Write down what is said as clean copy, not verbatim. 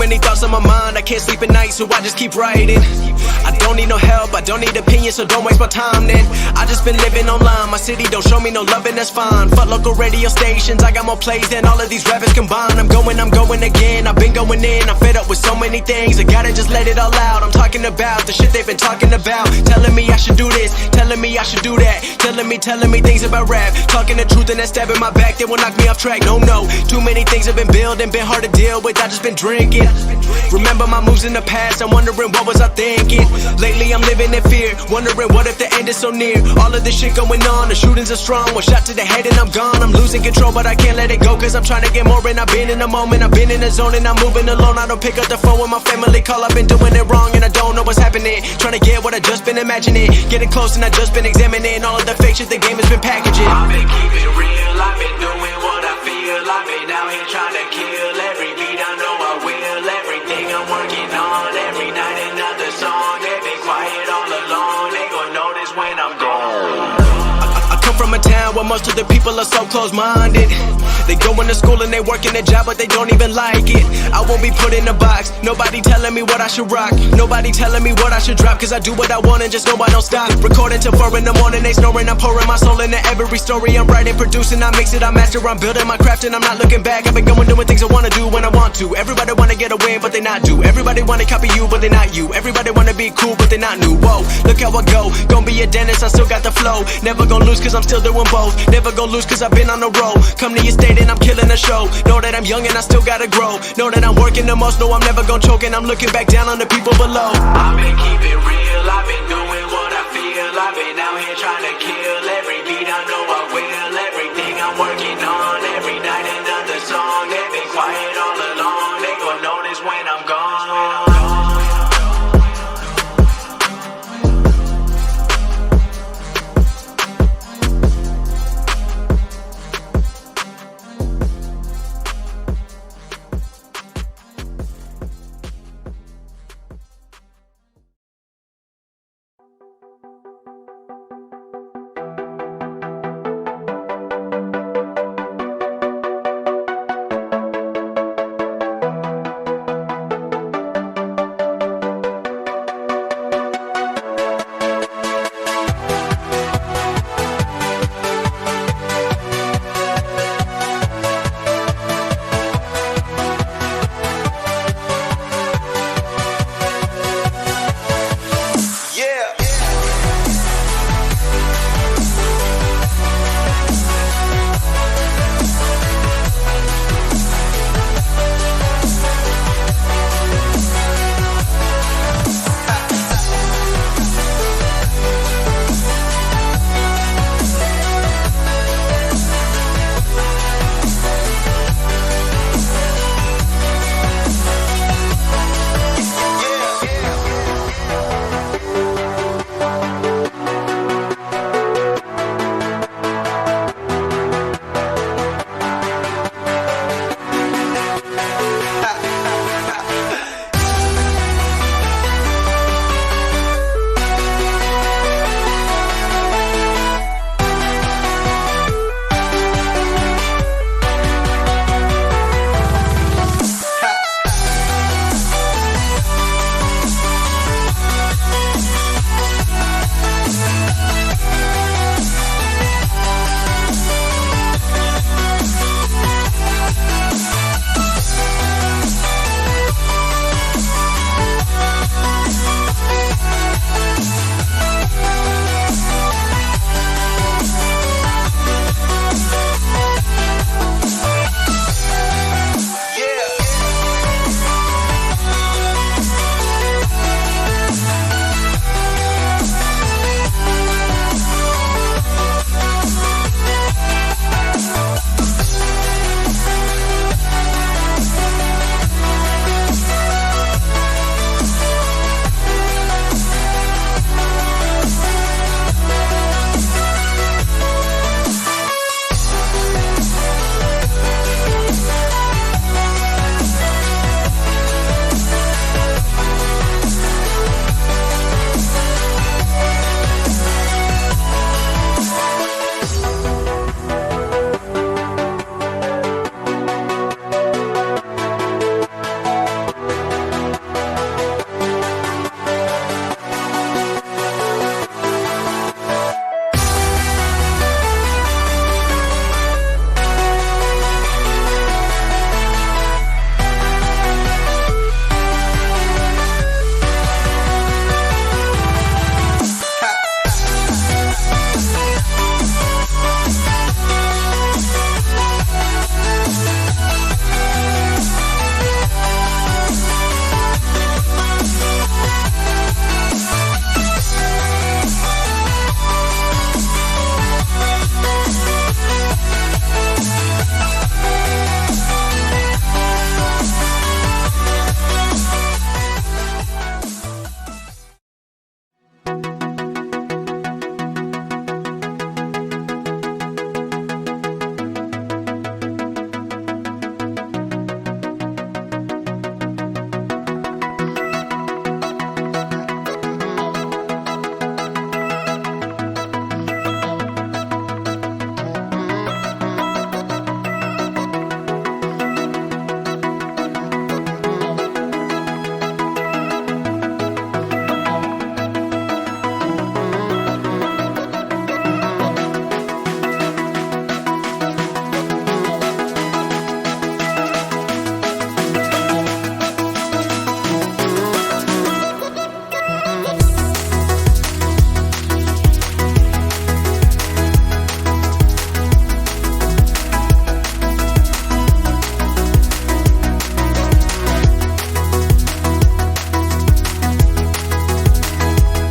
many thoughts on my mind, I can't sleep at night, so I just keep writing. I don't need no help, I don't need opinions, so don't waste my time then. I just been living online, my city don't show me no love and that's fine. Fuck local radio stations, I got more plays than all of these rappers combined. I'm going again, I've been going in, I'm fed up with so many things, I gotta just let it all out. I'm talking about the shit they've been talking about, telling me I should do this, telling me I should do that, telling me things about rap, talking the truth and then stabbing my back, they will knock me off track. No, too many things have been building, been hard to deal with, I just been drinking. Remember my moves in the past, I'm wondering what was I thinking. Lately I'm living in fear, wondering what if the end is so near. All of this shit going on, the shootings are strong, one shot to the head and I'm gone. I'm losing control but I can't let it go, cause I'm trying to get more. And I've been in the moment, I've been in the zone, and I'm moving alone. I don't pick up the phone when my family call, I've been doing it wrong and I don't know what's happening. Trying to get what I just been imagining, getting close and I just been examining all of the fake shit the game has been packaging. I've been keeping real, I've been doing what I feel, I've been out here trying to kill every beat, I know I will. Everything I'm working on, every night another song. They been quiet all along, they gon' notice when I'm gone. I come from a town where most of the people are so close-minded. They go into school and they work in a job but they don't even like it. I won't be put in a box, nobody telling me what I should rock, nobody telling me what I should drop, cause I do what I want and just know I don't stop. Recording till 4 in the morning, they snoring, I'm pouring my soul into every story. I'm writing, producing, I mix it, I master, I'm building my craft and I'm not looking back. I've been going doing things I wanna do when I want to. Everybody wanna get a win but they not do. Everybody wanna copy you but they not you. Everybody wanna be cool but they not new. Whoa, look how I go, gonna be a dentist, I still got the flow. Never gonna lose cause I'm still doing both. Never gonna lose cause I've been on the road. Come to your state and I'm killing the show. Know that I'm young and I still gotta grow. Know that I'm working the most, know I'm never gonna choke, and I'm looking back down on the people below. I've been keeping real, I've been doing what I feel, I've been out here trying to kill every